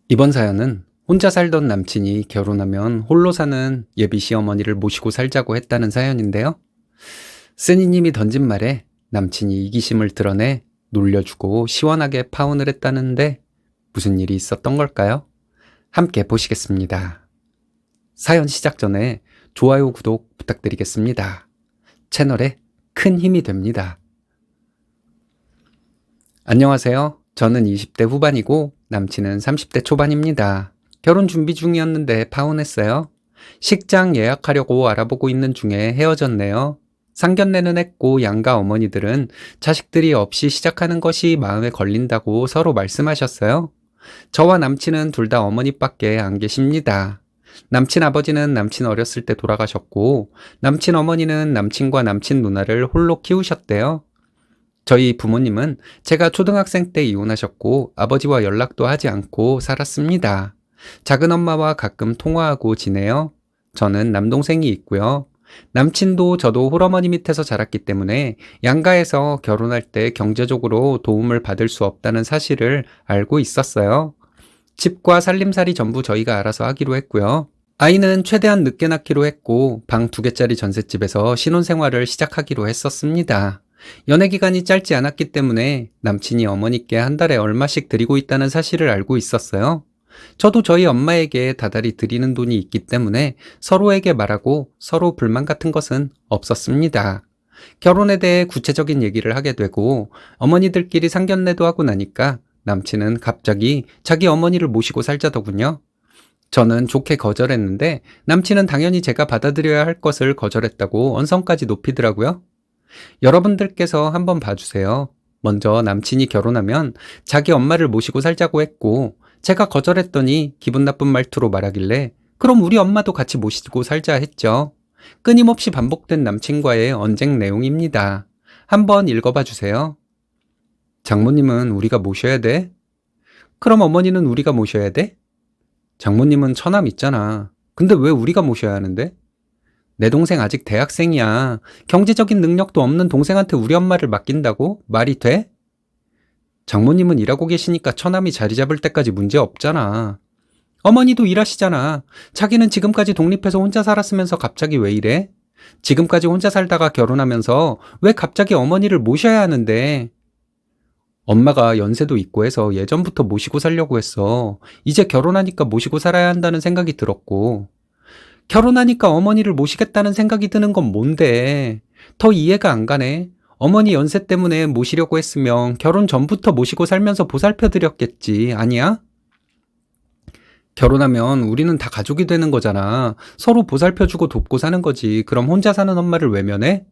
이번 사연은 혼자 살던 남친이 결혼하면 홀로 사는 예비 시어머니를 모시고 살자고 했다는 사연인데요. 쓰니님이 던진 말에 남친이 이기심을 드러내 놀려주고 시원하게 파혼을 했다는데 무슨 일이 있었던 걸까요? 함께 보시겠습니다. 사연 시작 전에 좋아요, 구독 부탁드리겠습니다. 채널에 큰 힘이 됩니다. 안녕하세요. 저는 20대 후반이고 남친은 30대 초반입니다. 결혼 준비 중이었는데 파혼했어요. 식장 예약하려고 알아보고 있는 중에 헤어졌네요. 상견례는 했고 양가 어머니들은 자식들이 없이 시작하는 것이 마음에 걸린다고 서로 말씀하셨어요. 저와 남친은 둘 다 어머니밖에 안 계십니다. 남친 아버지는 남친 어렸을 때 돌아가셨고 남친 어머니는 남친과 남친 누나를 홀로 키우셨대요. 저희 부모님은 제가 초등학생 때 이혼하셨고 아버지와 연락도 하지 않고 살았습니다. 작은 엄마와 가끔 통화하고 지내요. 저는 남동생이 있고요. 남친도 저도 홀어머니 밑에서 자랐기 때문에 양가에서 결혼할 때 경제적으로 도움을 받을 수 없다는 사실을 알고 있었어요. 집과 살림살이 전부 저희가 알아서 하기로 했고요. 아이는 최대한 늦게 낳기로 했고 방 2개짜리 전셋집에서 신혼생활을 시작하기로 했었습니다. 연애 기간이 짧지 않았기 때문에 남친이 어머니께 한 달에 얼마씩 드리고 있다는 사실을 알고 있었어요. 저도 저희 엄마에게 다달이 드리는 돈이 있기 때문에 서로에게 말하고 서로 불만 같은 것은 없었습니다. 결혼에 대해 구체적인 얘기를 하게 되고 어머니들끼리 상견례도 하고 나니까 남친은 갑자기 자기 어머니를 모시고 살자더군요. 저는 좋게 거절했는데 남친은 당연히 제가 받아들여야 할 것을 거절했다고 언성까지 높이더라고요. 여러분들께서 한번 봐주세요. 먼저 남친이 결혼하면 자기 엄마를 모시고 살자고 했고 제가 거절했더니 기분 나쁜 말투로 말하길래 그럼 우리 엄마도 같이 모시고 살자 했죠. 끊임없이 반복된 남친과의 언쟁 내용입니다. 한번 읽어봐 주세요. 장모님은 우리가 모셔야 돼? 그럼 어머니는 우리가 모셔야 돼? 장모님은 처남 있잖아. 근데 왜 우리가 모셔야 하는데? 내 동생 아직 대학생이야. 경제적인 능력도 없는 동생한테 우리 엄마를 맡긴다고? 말이 돼? 장모님은 일하고 계시니까 처남이 자리 잡을 때까지 문제 없잖아. 어머니도 일하시잖아. 자기는 지금까지 독립해서 혼자 살았으면서 갑자기 왜 이래? 지금까지 혼자 살다가 결혼하면서 왜 갑자기 어머니를 모셔야 하는데? 엄마가 연세도 있고 해서 예전부터 모시고 살려고 했어. 이제 결혼하니까 모시고 살아야 한다는 생각이 들었고. 결혼하니까 어머니를 모시겠다는 생각이 드는 건 뭔데? 더 이해가 안 가네. 어머니 연세 때문에 모시려고 했으면 결혼 전부터 모시고 살면서 보살펴 드렸겠지. 아니야? 결혼하면 우리는 다 가족이 되는 거잖아. 서로 보살펴주고 돕고 사는 거지. 그럼 혼자 사는 엄마를 외면해?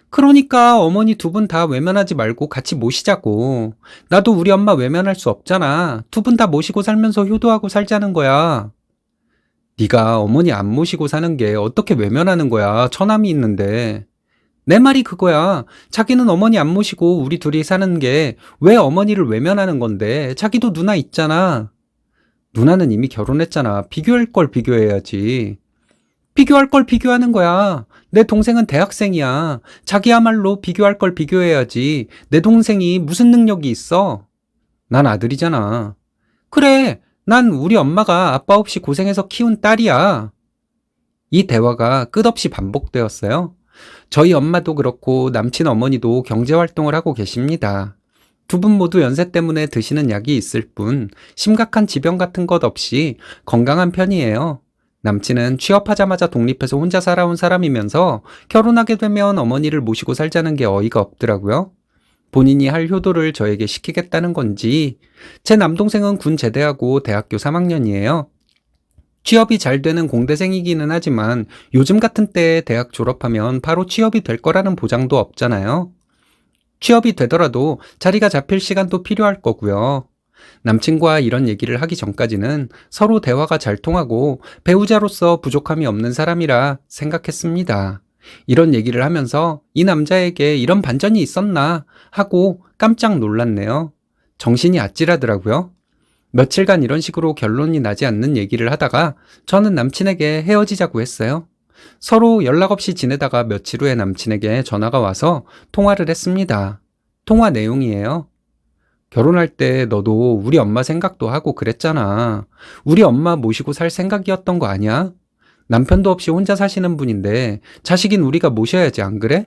그러니까 어머니 두 분 다 외면하지 말고 같이 모시자고. 나도 우리 엄마 외면할 수 없잖아. 두 분 다 모시고 살면서 효도하고 살자는 거야. 네가 어머니 안 모시고 사는 게 어떻게 외면하는 거야. 처남이 있는데. 내 말이 그거야. 자기는 어머니 안 모시고 우리 둘이 사는 게 왜 어머니를 외면하는 건데. 자기도 누나 있잖아. 누나는 이미 결혼했잖아. 비교할 걸 비교해야지. 비교할 걸 비교하는 거야. 내 동생은 대학생이야. 자기야말로 비교할 걸 비교해야지. 내 동생이 무슨 능력이 있어? 난 아들이잖아. 그래. 난 우리 엄마가 아빠 없이 고생해서 키운 딸이야. 이 대화가 끝없이 반복되었어요. 저희 엄마도 그렇고 남친 어머니도 경제활동을 하고 계십니다. 두 분 모두 연세 때문에 드시는 약이 있을 뿐 심각한 지병 같은 것 없이 건강한 편이에요. 남친은 취업하자마자 독립해서 혼자 살아온 사람이면서 결혼하게 되면 어머니를 모시고 살자는 게 어이가 없더라고요. 본인이 할 효도를 저에게 시키겠다는 건지. 제 남동생은 군 제대하고 대학교 3학년이에요. 취업이 잘 되는 공대생이기는 하지만 요즘 같은 때에 대학 졸업하면 바로 취업이 될 거라는 보장도 없잖아요. 취업이 되더라도 자리가 잡힐 시간도 필요할 거고요. 남친과 이런 얘기를 하기 전까지는 서로 대화가 잘 통하고 배우자로서 부족함이 없는 사람이라 생각했습니다. 이런 얘기를 하면서 이 남자에게 이런 반전이 있었나 하고 깜짝 놀랐네요. 정신이 아찔하더라고요. 며칠간 이런 식으로 결론이 나지 않는 얘기를 하다가 저는 남친에게 헤어지자고 했어요. 서로 연락 없이 지내다가 며칠 후에 남친에게 전화가 와서 통화를 했습니다. 통화 내용이에요. 결혼할 때 너도 우리 엄마 생각도 하고 그랬잖아. 우리 엄마 모시고 살 생각이었던 거 아니야? 남편도 없이 혼자 사시는 분인데 자식인 우리가 모셔야지, 안 그래?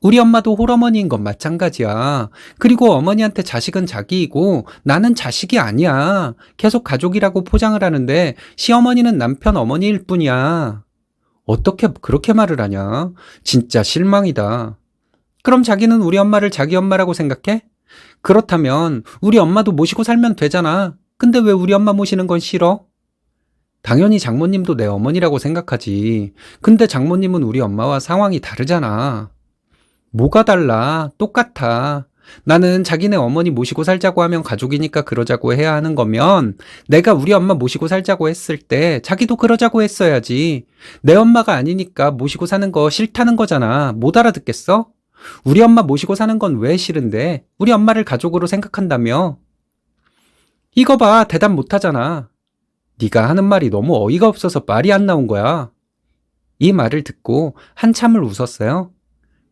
우리 엄마도 홀어머니인 건 마찬가지야. 그리고 어머니한테 자식은 자기이고 나는 자식이 아니야. 계속 가족이라고 포장을 하는데 시어머니는 남편 어머니일 뿐이야. 어떻게 그렇게 말을 하냐? 진짜 실망이다. 그럼 자기는 우리 엄마를 자기 엄마라고 생각해? 그렇다면 우리 엄마도 모시고 살면 되잖아. 근데 왜 우리 엄마 모시는 건 싫어? 당연히 장모님도 내 어머니라고 생각하지. 근데 장모님은 우리 엄마와 상황이 다르잖아. 뭐가 달라? 똑같아. 나는 자기네 어머니 모시고 살자고 하면 가족이니까 그러자고 해야 하는 거면 내가 우리 엄마 모시고 살자고 했을 때 자기도 그러자고 했어야지. 내 엄마가 아니니까 모시고 사는 거 싫다는 거잖아. 못 알아듣겠어? 우리 엄마 모시고 사는 건 왜 싫은데? 우리 엄마를 가족으로 생각한다며? 이거 봐, 대답 못 하잖아. 네가 하는 말이 너무 어이가 없어서 말이 안 나온 거야. 이 말을 듣고 한참을 웃었어요.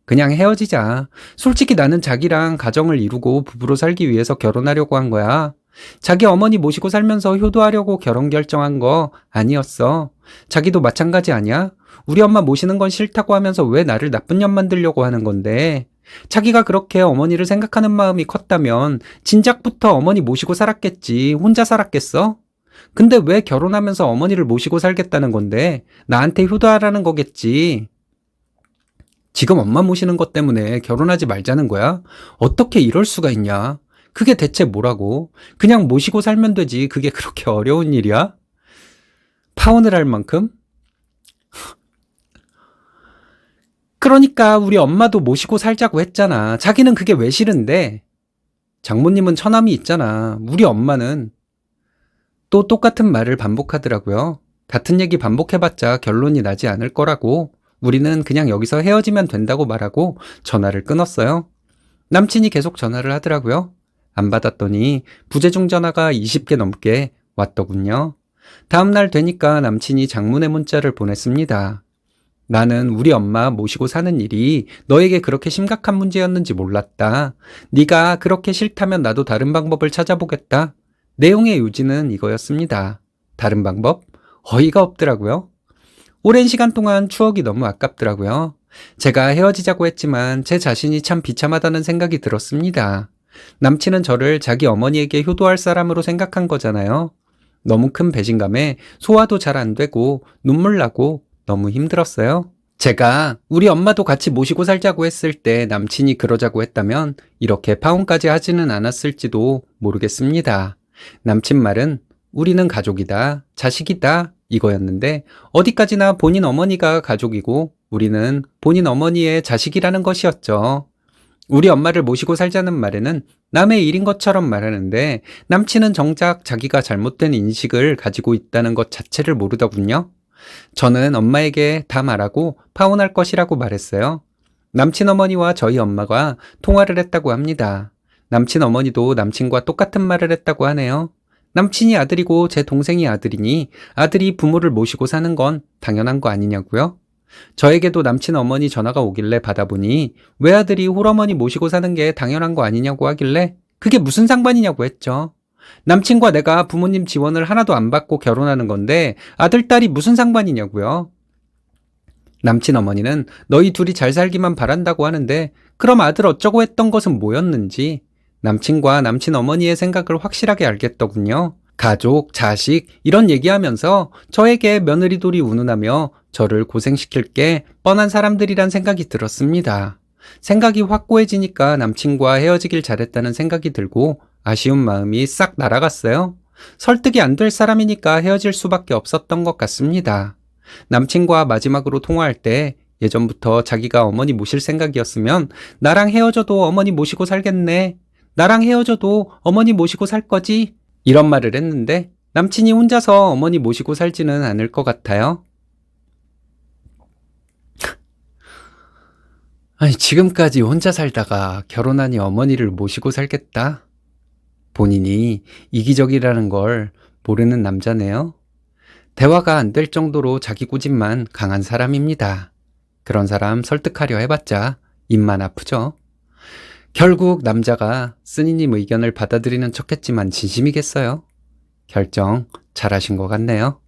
그냥 헤어지자. 솔직히 나는 자기랑 가정을 이루고 부부로 살기 위해서 결혼하려고 한 거야. 자기 어머니 모시고 살면서 효도하려고 결혼 결정한 거 아니었어. 자기도 마찬가지 아니야? 우리 엄마 모시는 건 싫다고 하면서 왜 나를 나쁜 년 만들려고 하는 건데? 자기가 그렇게 어머니를 생각하는 마음이 컸다면 진작부터 어머니 모시고 살았겠지. 혼자 살았겠어? 근데 왜 결혼하면서 어머니를 모시고 살겠다는 건데? 나한테 효도하라는 거겠지. 지금 엄마 모시는 것 때문에 결혼하지 말자는 거야? 어떻게 이럴 수가 있냐? 그게 대체 뭐라고? 그냥 모시고 살면 되지. 그게 그렇게 어려운 일이야? 파혼을 할 만큼? 그러니까 우리 엄마도 모시고 살자고 했잖아. 자기는 그게 왜 싫은데? 장모님은 처남이 있잖아. 우리 엄마는 또 똑같은 말을 반복하더라고요. 같은 얘기 반복해봤자 결론이 나지 않을 거라고. 우리는 그냥 여기서 헤어지면 된다고 말하고 전화를 끊었어요. 남친이 계속 전화를 하더라고요. 안 받았더니 부재중 전화가 20개 넘게 왔더군요. 다음날 되니까 남친이 장문의 문자를 보냈습니다. 나는 우리 엄마 모시고 사는 일이 너에게 그렇게 심각한 문제였는지 몰랐다. 네가 그렇게 싫다면 나도 다른 방법을 찾아보겠다. 내용의 요지는 이거였습니다. 다른 방법? 어이가 없더라고요. 오랜 시간 동안 추억이 너무 아깝더라고요. 제가 헤어지자고 했지만 제 자신이 참 비참하다는 생각이 들었습니다. 남친은 저를 자기 어머니에게 효도할 사람으로 생각한 거잖아요. 너무 큰 배신감에 소화도 잘 안 되고 눈물 나고 너무 힘들었어요. 제가 우리 엄마도 같이 모시고 살자고 했을 때 남친이 그러자고 했다면 이렇게 파혼까지 하지는 않았을지도 모르겠습니다. 남친 말은 우리는 가족이다, 자식이다 이거였는데 어디까지나 본인 어머니가 가족이고 우리는 본인 어머니의 자식이라는 것이었죠. 우리 엄마를 모시고 살자는 말에는 남의 일인 것처럼 말하는데 남친은 정작 자기가 잘못된 인식을 가지고 있다는 것 자체를 모르더군요. 저는 엄마에게 다 말하고 파혼할 것이라고 말했어요. 남친 어머니와 저희 엄마가 통화를 했다고 합니다. 남친 어머니도 남친과 똑같은 말을 했다고 하네요. 남친이 아들이고 제 동생이 아들이니 아들이 부모를 모시고 사는 건 당연한 거 아니냐고요? 저에게도 남친 어머니 전화가 오길래 받아보니 외아들이 홀어머니 모시고 사는 게 당연한 거 아니냐고 하길래 그게 무슨 상관이냐고 했죠. 남친과 내가 부모님 지원을 하나도 안 받고 결혼하는 건데 아들, 딸이 무슨 상관이냐고요. 남친 어머니는 너희 둘이 잘 살기만 바란다고 하는데 그럼 아들 어쩌고 했던 것은 뭐였는지 남친과 남친 어머니의 생각을 확실하게 알겠더군요. 가족, 자식 이런 얘기하면서 저에게 며느리돌이 운운하며 저를 고생시킬 게 뻔한 사람들이란 생각이 들었습니다. 생각이 확고해지니까 남친과 헤어지길 잘했다는 생각이 들고 아쉬운 마음이 싹 날아갔어요. 설득이 안 될 사람이니까 헤어질 수밖에 없었던 것 같습니다. 남친과 마지막으로 통화할 때 예전부터 자기가 어머니 모실 생각이었으면 나랑 헤어져도 어머니 모시고 살겠네. 나랑 헤어져도 어머니 모시고 살 거지? 이런 말을 했는데 남친이 혼자서 어머니 모시고 살지는 않을 것 같아요. 아니, 지금까지 혼자 살다가 결혼하니 어머니를 모시고 살겠다? 본인이 이기적이라는 걸 모르는 남자네요. 대화가 안 될 정도로 자기 고집만 강한 사람입니다. 그런 사람 설득하려 해봤자 입만 아프죠. 결국 남자가 쓰니님 의견을 받아들이는 척했지만 진심이겠어요? 결정 잘하신 것 같네요.